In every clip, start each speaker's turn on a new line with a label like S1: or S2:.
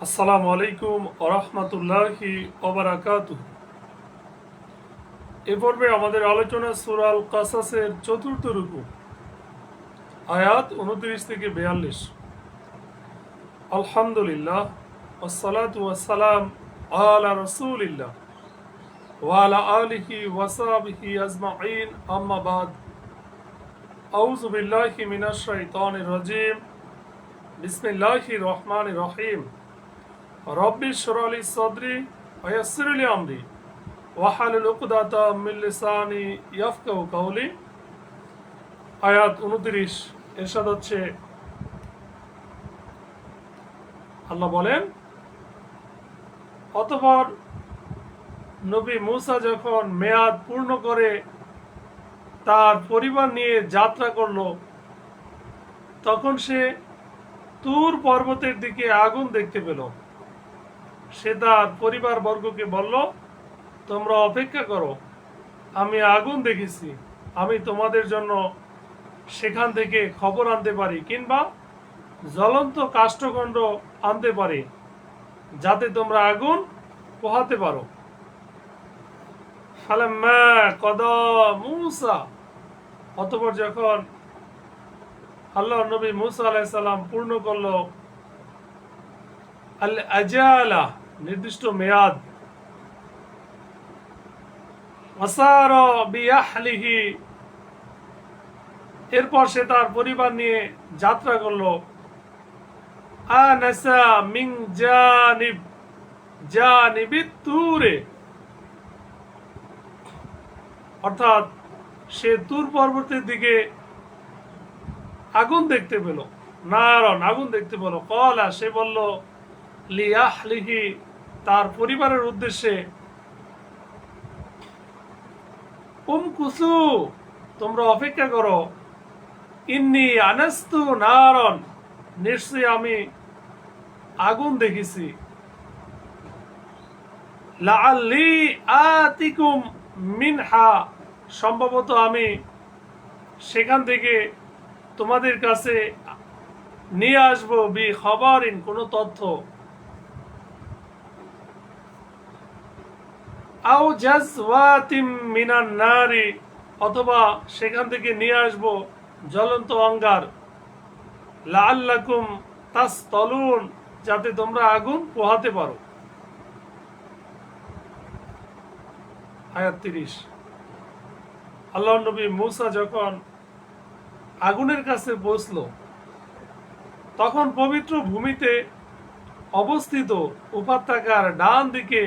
S1: আসসালামু আলাইকুম ওরহমতুল্লাহি ওবারাকাতুহ। এ পর্বে আমাদের আলোচনা সূরা আল কাসাসের চতুর্থ রুকু, আয়াত 29 থেকে 42। আলহামদুলিল্লাহ ওয়াসসালাতু ওয়াসসালাম আলা রাসূলিল্লাহ ওয়া আলা আলিহি ওয়া সাহবিহি আজমাইন, আম্মা বাদ। আউযু বিল্লাহি মিনাশ শাইতানির রাজীম। বিসমিল্লাহির রহমানির রহিম। রব্বি ইশরাহ লি সাদরি ওয়া ইয়াসসির লি আমরি ওয়াহলুল উকদাতাম মিন লিসানি ইয়াফকাহু কাওলি। আয়াত 29 ইরশাদ হচ্ছে, আল্লাহ বলেন, অতঃপর নবী মূসা যখন মেয়াদ পূর্ণ করে তার পরিবার নিয়ে যাত্রা করল, তখন সে তুর পর্বতের দিকে আগুন দেখতে পেল। সে তার পরিবার বর্গকে বলল, তোমরা অপেক্ষা করো, আমি আগুন দেখেছি, আমি তোমাদের জন্য সেখান থেকে খবর আনতে পারি কিংবা জ্বলন্ত কাষ্ঠখণ্ড আনতে পারি, যাতে তোমরা আগুন পোহাতে পারো। ফালাম্মা কদা মূসা, অতঃপর যখন আল্লাহ নবী মূসা আলাইহিস সালাম পূর্ণ করল আল আজালা, নির্দিষ্ট মেয়াদ, আসারা বিআহলিহি, এরপর সে তার পরিবার নিয়ে যাত্রা করলো। আনাসা মিন জানিবিত তুরে, অর্থাৎ সে তুর পর্বতের দিকে আগুন দেখতে পেল, নারন, আগুন দেখতে পেল। কলা, সে বলল, লিয়াহলিহি, তার পরিবারের উদ্দেশ্যে, কুসু, তোমরা অপেক্ষা করো, ইন্নি আনাস্তু নারন, নিশ্চয়ই আমি আগুন দেখেছি। লাআল্লি আতিকুম মিনহা, সম্ভবত আমি সেখান থেকে তোমাদের কাছে নিয়ে আসবো বি খবরিন, কোনো তথ্য, আও জাজওয়াতিম মিনান নারি, অথবা সেখান থেকে নিয়ে আসবো জ্বলন্ত অঙ্গার, লাআল্লাকুম তাসতালুন, যাতে তোমরা আগুন পোহাতে পারো। আয়াত 30। আল্লাহর নবী মূসা যখন আগুনের কাছে পৌঁছল, তখন পবিত্র ভূমিতে অবস্থিত উপত্যকার ডান দিকে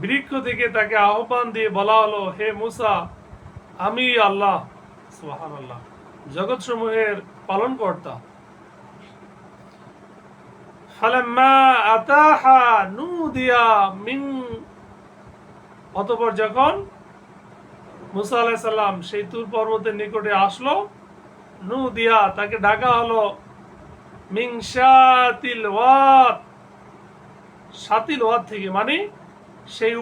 S1: বৃক্ষ থেকে তাকে আহ্বান দিয়ে বলা হলো, হে মূসা, আমি আল্লাহ, সুবহানাল্লাহ, জগৎসমূহের পালনকর্তা। ফালাম্মা আতাহা নুদিয়া মিন, অতঃপর যখন মূসা আলাইহিস সালাম সেই তুর পর্বতের নিকটে আসলো, নুদিয়া, তাকে ডাকা হলো, মিন শাতিল ওয়াদ, শাতিল ওয়াদ থেকে, মানে সেই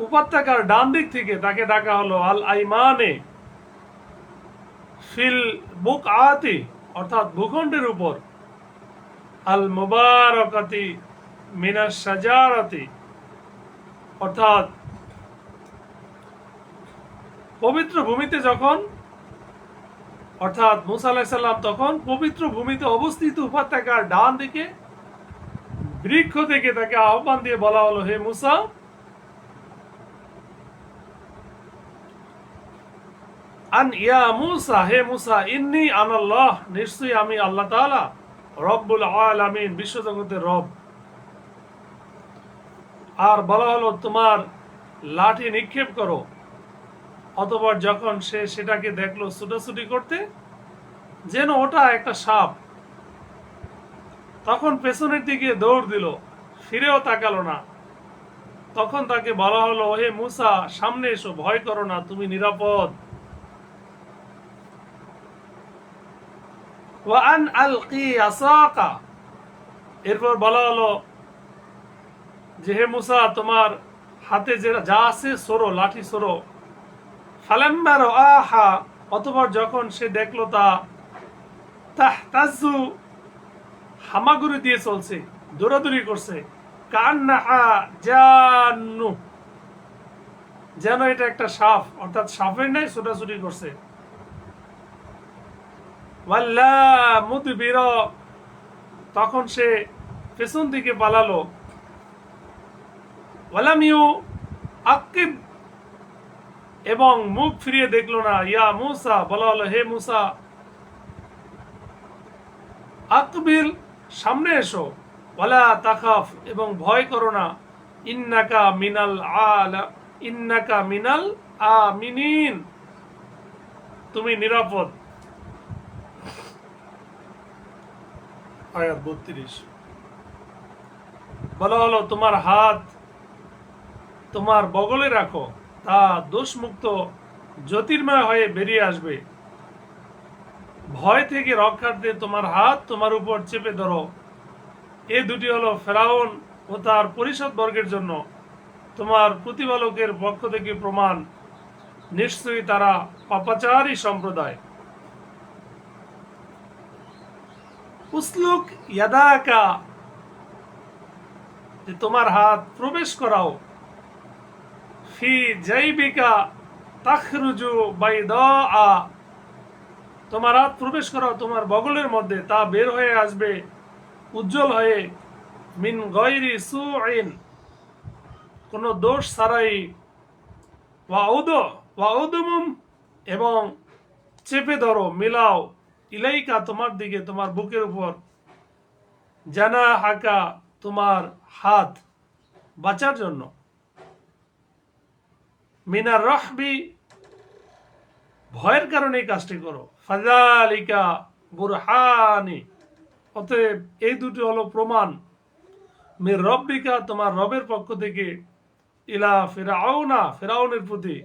S1: উপত্যকার ডান দিক থেকে তাকে ডাকা হলো, আল আইমানে ফিল বুকআতি, অর্থাৎ ভূখণ্ডের উপর, আল মুবারাকাতি মিনাশ শাজারাতি, অর্থাৎ পবিত্র ভূমিতে যখন, অর্থাৎ মূসা আলাইহিস সালাম তখন পবিত্র ভূমিতে অবস্থিত উপত্যকার ডান দিকে বৃক্ষ থেকে তাকে আহ্বান দিয়ে বলা হলো, হে মূসা, আন ইয়া মূসা, হে মূসা, ইন্নী আনাল্লাহ, নিশ্চয়ই আমি আল্লাহ তাআলা, রব্বুল আলামিন, বিশ্বজগতের রব। আর বলা হলো, তোমার লাঠি নিক্ষেপ করো। অতঃপর যখন সে সেটাকে দেখলো ছুটাছুটি করতে, যেন ওটা একটা সাপ, তখন পেছনের দিকে দৌড় দিল, ফিরেও তাকালো না। তখন তাকে বলা হলো, হে মূসা, সামনে এসো, ভয় করো না, তুমি নিরাপদ। ওয়া আন আলকি আসাকা, এরপর বলা হলো যে, হে মূসা, তোমার হাতে যা আছে সরো, লাঠি সরো। ফালাম্মা রাআহা, অতঃপর যখন সে দেখলো তা, তাহতাজু হামাগুড়ি দিয়ে চলছে, দৌড়াদৌড়ি করছে, কান্নাহা জান্নু, যেন এটা একটা সাপ, অর্থাৎ সাপের নাই ছোটাছুটি করছে। ওয়াল্লা মুদবির, তখন সে পেছন দিকে পালালো। ওয়ালাম ইউ আকিব, এবং মুখ ফিরিয়ে দেখলো না। ইয়া মুসা, বলা হলো হে মুসা, আকবিল, সামনে এসো। ওয়ালা তাখাফ, এবং ভয় করো না। ইন্নাকা মিনাল আলা, ইন্নাকা মিনাল আমিনিন, তুমি নিরাপদ। আয়াত 32। বলা হলো তোমার হাত তোমার বগলে রাখো, তা দোষমুক্ত জ্যোতির্ময় হয়ে বেরিয়ে আসবে। ভয় থেকে রক্ষার্থে তোমার হাত তোমার উপর চেপে ধরো। এ দুটি হলো ফেরাউন ও তার পরিষদ বর্গের জন্য তোমার প্রতিপালকের পক্ষ থেকে প্রমাণ। নিশ্চয়ই তারা পাপাচারী সম্প্রদায়। উসলুক ইয়াদাকা, যে তোমার হাত প্রবেশ করাও। ফি জাইবিকা তাখরুজু বাইদা, তোমার হাত প্রবেশ করাও তোমার বগলের মধ্যে, তা বের হয়ে আসবে উজ্জ্বল হয়ে। মিন গয়রি সুইন, কোন দোষ ছাড়াই। ওয়াউদুমুম, এবং চেপে ধরো, মিলাও। ইলাইকা, তোমার দিকে, তোমার বুকের উপর। জানা হাকা, তোমার হাত বাঁচার জন্য। মিনার রহবি, ভয়ের কারণে এই কাজটি করো। ফাজালিকা বুরহানি, অতএব এই দুটি হলো প্রমাণ। মির রব্বিকা, তোমার রবের পক্ষ থেকে। ইলা ফিরাউনা, ফিরাউনের প্রতি।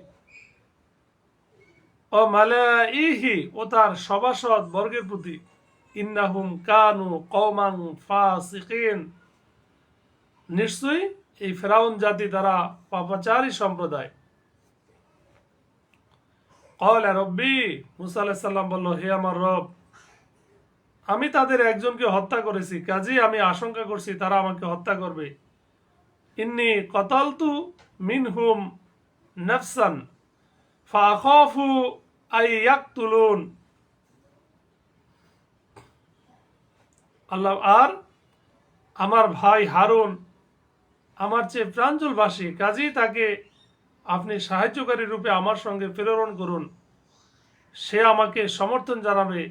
S1: ও মালাইহি, ও তার সভাসদ বর্গের প্রতি। ইন্নাহুম কানু কওমান ফাসিকিন, নিশ্চয়ই এই ফেরাউন জাতি তারা পাপাচারী সম্প্রদায়। ক্বালা রব্বি, মুসা আলাইহিস সালাম বলল, হে আমার রব, আমি তাদের একজনকে হত্যা করেছি, কাজেই আমি আশঙ্কা করছি তারা আমাকে হত্যা করবে। ইন্নী কতালতু মিনহুম নাফসান ফাখাফু আই ইয়াকতুলুন। আল্লাহ, আর আমার ভাই হারুন আমার চেয়ে প্রাঞ্জলবাসী, কাজেই তাকে আপনি সাহায্যকারী রূপে আমার সঙ্গে প্রেরণ করুন, সে আমাকে সমর্থন জানাবে।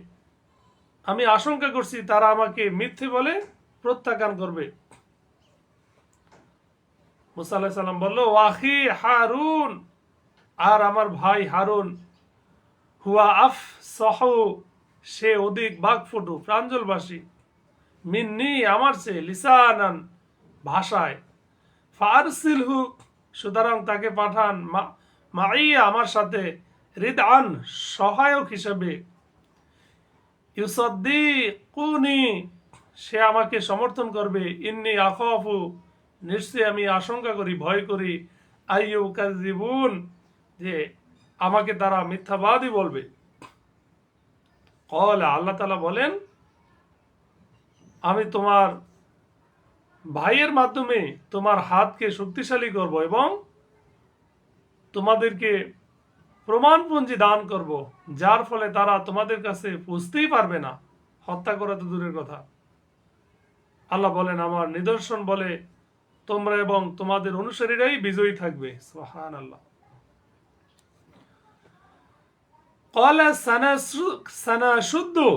S1: আমি আশঙ্কা করছি তারা আমাকে মিথ্যে বলে প্রত্যাখ্যান করবে। মুসা আলাইহিস সালাম বলল, ওয়াহি হারুন, আর আমার ভাই হারুন। হুয়া আফসাহু, সে অধিক বাকপটু, প্রাঞ্জলবাসী। মিন্নি, আমার চেয়ে, লিসানান, ভাষায়। ফারসিলহু, সুতরাং তাকে পাঠান, মাইয়া, আমার সাথে। রিদআন, সহায়ক হিসেবে। ইউসাদ্দিকুনি, সে আমাকে সমর্থন করবে। ইন্নী আখাফু, নিশ্চয়ই আমি আশঙ্কা করি, ভয় করি। আইয়ুকাযিবুন, যে আমাকে তারা মিথ্যাবাদী বলবে। ক্বালা, আল্লাহ তাআলা বলেন, আমি তোমার ভাইয়ের মাধ্যমে তোমার হাতকে শক্তিশালী করব এবং তোমাদেরকে প্রমাণপুঞ্জি দান করব, যার ফলে তারা তোমাদের কাছে পৌঁছতেই পারবে না, হত্যা করা তো দূরের কথা। আল্লাহ বলেন, আমার নিদর্শন বলে তোমরা এবং তোমাদের অনুসারীরাই বিজয়ী থাকবে। সুবহানাল্লাহ। ক্বালা সানাশুদ্দু,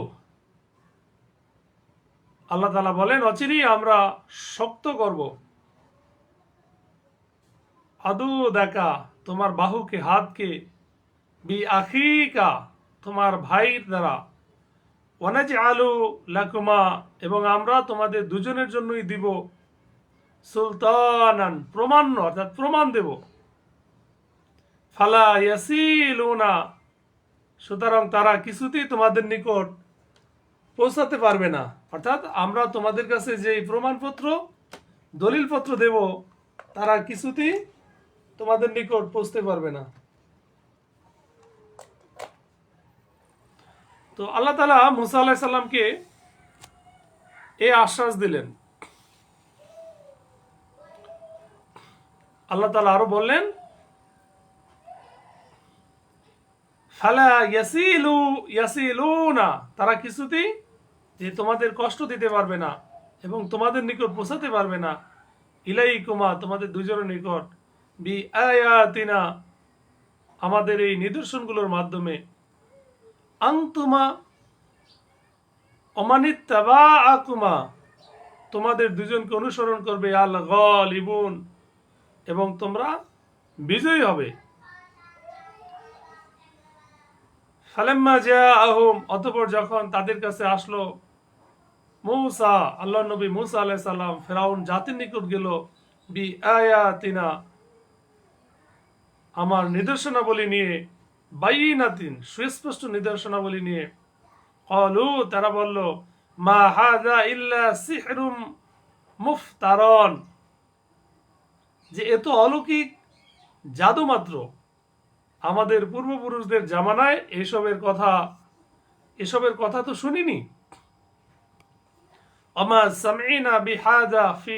S1: আল্লাহ তাআলা বলেন, অচিরেই আমরা শক্ত করব। আদু দেখা, তোমার বাহুকে, হাতকে। বি আখিকা, তোমার ভাইয়ের দ্বারা। ওয়ানাজআলু লাকুমা, এবং আমরা তোমাদের দুজনের জন্যই দিব। সুলতানান, প্রমাণ, অর্থাৎ প্রমাণ দেব। ফালা ইয়াসিলুনা, সুতরাং তারা কিছুতেই তোমাদের নিকট পৌঁছাতে পারবে না। অর্থাৎ আমরা তোমাদের কাছে যে প্রমাণপত্র, দলিলপত্র দেব, তারা কিছুতেই তোমাদের নিকট পৌঁছতে পারবে না। তো আল্লাহ তাআলা মুসা আলাইহিস সালামকে এই আশ্বাস দিলেন। আল্লাহ তাআলা আরো বললেন, ফালা ইয়াসিলুনা, তারা কিছুতেই যে তোমাদের কষ্ট দিতে পারবে না এবং তোমাদের নিকট পৌঁছাতে পারবে না, ইলাইকুমা, তোমাদের দুজনের নিকট, বি আয়াতিনা, আমাদের এই নিদর্শনগুলোর মাধ্যমে, আনতুমা অমানিত্তাবাআকুমা, তোমাদের দুজনকে অনুসরণ করবে, আল গালিবুন, এবং তোমরা বিজয়ী হবে। ফালাম্মা জাআহুম, অতঃপর যখন তাদের কাছে আসলো মূসা, আল্লাহ নবী মূসা আলাইহিস সালাম ফিরআউন জাতির নিকট গেল, বি আয়াতিনা, আমার নিদর্শনাবলী নিয়ে, বাইয়িনাতিন, সুস্পষ্ট নিদর্শনাবলী নিয়ে, ক্বালু, তারা বলল, মা হাযা ইল্লা সিহরুম মুফতারান, যে এত অলৌকিক জাদু মাত্র, আমাদের পূর্বপুরুষদের জামানায় এসবের কথা তো শুনিনি। আমা সামিনা বিহাযা ফি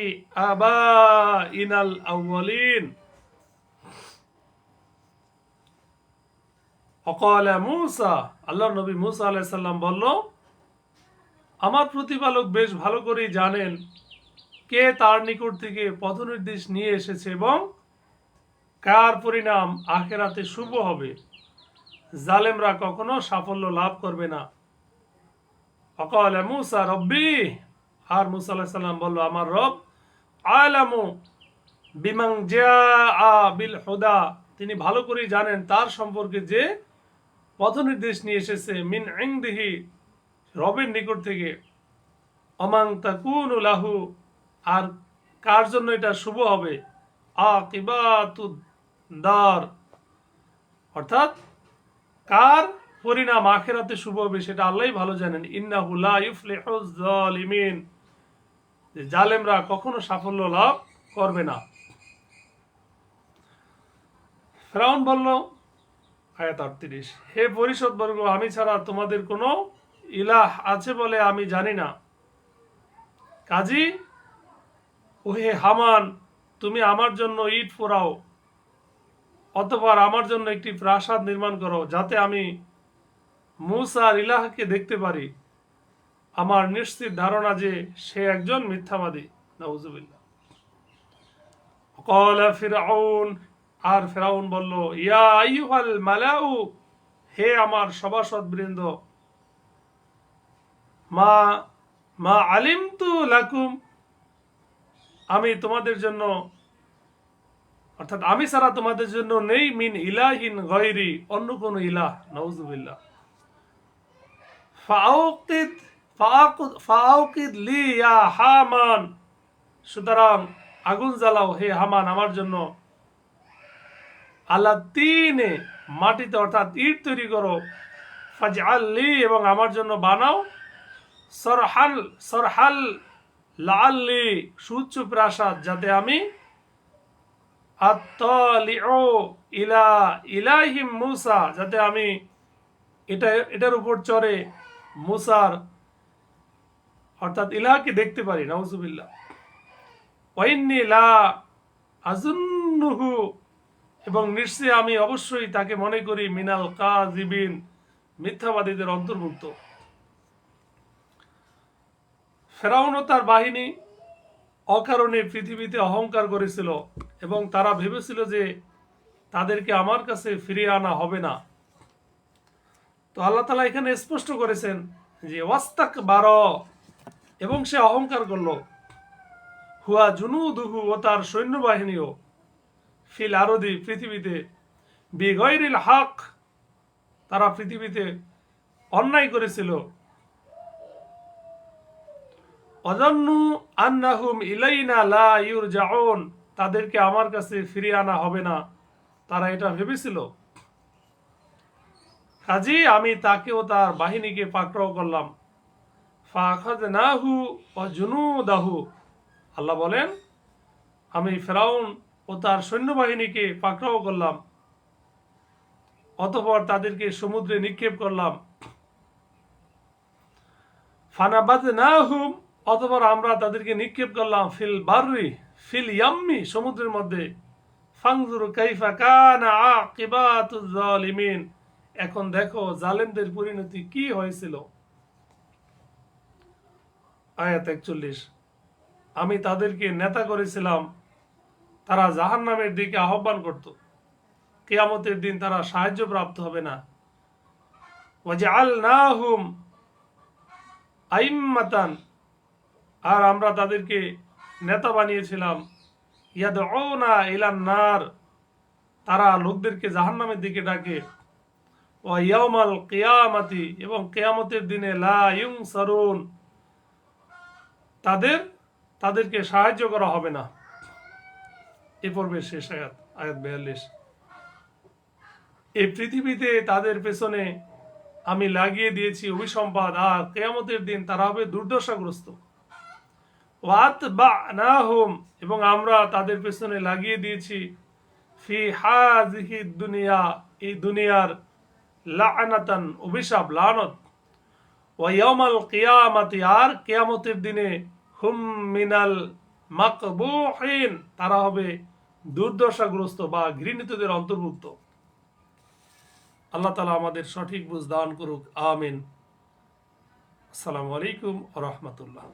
S1: আবাইনাল আউয়ালিন। অকালা মূসা, আল্লাহর নবী মূসা আলাইহিস সালাম বলল, আমার প্রতিপালক বেশ ভালো করেই জানেন কে তার নিকট থেকে পথনির্দেশ নিয়ে এসেছে এবং কার পরিণাম আখিরাতে শুভ হবে। জালেমরা কখনো সাফল্য লাভ করবে না। অকালা মূসা রব্বি, আর মূসা আলাইহিস সালাম বলল, আমার রব আলামু বিমান জাআ বিল হুদা, তিনি ভালো করেই জানেন তার সম্পর্কে যে পথ নির্দেশ নিয়ে এসেছে, মিন ইনদিহি, রবের নিকট থেকে, অমাং তাকুনু লাহু, আর কার জন্য এটা শুভ হবে, আকিবাতুদ দার, অর্থাৎ কার পরিণাম আখিরাতে শুভ হবে সেটা আল্লাহই ভালো জানেন। ইন্নাহু লা ইফলিহুজ জালিমিন, যে জালেমরা কখনো সাফল্য লাভ করবে না। ফিরআউন বলল, আয়াত 38, হে পরিষদবর্গ, আমি ছাড়া তোমাদের কোনো ইলাহ আছে বলে আমি জানি না। কাজী ওহে হামান, তুমি আমার জন্য ইট পোড়াও, অতঃপর আমার জন্য একটি প্রাসাদ নির্মাণ করো, যাতে আমি মূসার ইলাহকে দেখতে পারি। আমার নিশ্চিত ধারণা যে সে একজন মিথ্যাবাদী। নাউজুবিল্লাহ। ক্বালা ফিরআউন, আর ফিরআউন বলল, ইয়া আইয়ুহাল মালাউ, হে আমার সভাসদবৃন্দ, মা মা আলিমতু লাকুম, আমি তোমাদের জন্য, অর্থাৎ আমি ছাড়া তোমাদের জন্য নেই, মিন ইলাহিন গায়রি, অন্য কোন ইলাহ। নাউজুবিল্লাহ। ফাআউকিদ ফাআউকিদ লি ইয়া হামান, সুতরাং আগুন জ্বালাও হে হামান আমার জন্য, আলা তিনে, মাটিতে, অর্থাৎ ইট তৈরি করো, ফাজআল লি, এবং আমার জন্য বানাও, সরহাল সরহাল লাআল্লি, সুউচ্চ প্রাসাদ, যাতে আমি আত্তালিউ ইলা ইলাহিম মূসা, যাতে আমি এটার উপর চড়ে মূসার, অর্থাৎ ইলাহকে দেখতে পারি। নাউজুবিল্লাহ। ওয়াইন্নী লা আযুন্নুহু, এবং নিশ্চয়ই আমি অবশ্যই তাকে মনে করি, মিনাল কাযিবিন, মিথ্যাবাদীদের অন্তর্ভুক্ত। ফিরআউন ও তার বাহিনী অকারণে পৃথিবীতে অহংকার করেছিল এবং তারা ভেবেছিল যে তাদেরকে আমার কাছে ফিরিয়ে আনা হবে না। তো আল্লাহ তাআলা এখানে স্পষ্ট করেছেন যে ওয়াস্তাকবার, এবং সে অহংকার করলো, হুয়া জুনুদুহু, ও তার সৈন্যবাহিনীও, ফিল আরদি, পৃথিবীতে, বিগাইরিল হক, তারা পৃথিবীতে অন্যায় করেছিল, অজান্নু আন্নাহুম ইলাইনা লা ইউরজাউন, তাদেরকে আমার কাছে ফিরিয়ে আনা হবে না, তারা এটা ভেবেছিল। কাজী আমি তাকে ও তার বাহিনীকে পাকড়াও করলাম, ফাআখাযনাহু ওয়া জুনুদাহু, আল্লাহ বলেন আমি ফিরআউন ও তার সৈন্যবাহিনীকে পাকড়াও করলাম, অতঃপর তাদেরকে সমুদ্রে নিক্ষেপ করলাম। ফানাবাযনাহুম অতঃপর আমরা তাদেরকে নিক্ষেপ করলাম ফিল বাররি ফিল ইয়াম্মি, সমুদ্রের মধ্যে। ফাংজুর কাইফা কানা আকিবাতুজ জালিমিন, এখন দেখো জালেমদের পরিণতি কি হয়েছিল। আয়াত 41। আমি তাদেরকে নেতা করেছিলাম, তারা জাহান্নামের দিকে আহ্বান করত, কিয়ামতের দিন তারা সাহায্য প্রাপ্ত হবে না। ওয়াজআলনাহুম আইম্মাতান, আর আমরা তাদেরকে নেতা বানিয়েছিলাম। ইয়াদউনা ইলান নার, তারা লোকদেরকে জাহান্নামের দিকে ডাকে। ওয়া ইয়াউমাল কিয়ামাতি, এবং কিয়ামতের দিনে লা ইউনসারুন, তাদেরকে সাহায্য করা হবে না। এ পর্বের শেষ আয়াত, আয়াত 42। এই পৃথিবীতে তাদের পেছনে আমি লাগিয়ে দিয়েছি অভিসম্পাদ, আর কিয়ামতের দিন তারা হবে দুর্দশাগ্রস্ত। ওয়াতবানাহুম, এবং আমরা তাদের পেছনে লাগিয়ে দিয়েছি ফি হাযিহি দুনিয়া, এই দুনিয়ার লাআনাতান, অভিশাপ, লানত। ওয়া ইয়াউমাল কিয়ামাতি, আর কিয়ামতের দিনে হুম মিনাল মাকবুহিন, তারা হবে দুর্দশাগ্রস্ত বা ঘৃণিতদের অন্তর্ভুক্ত। আল্লাহ তাআলা আমাদের সঠিক বুঝ দান করুক, আমিন। আসসালামু আলাইকুম ওয়া রাহমাতুল্লাহ।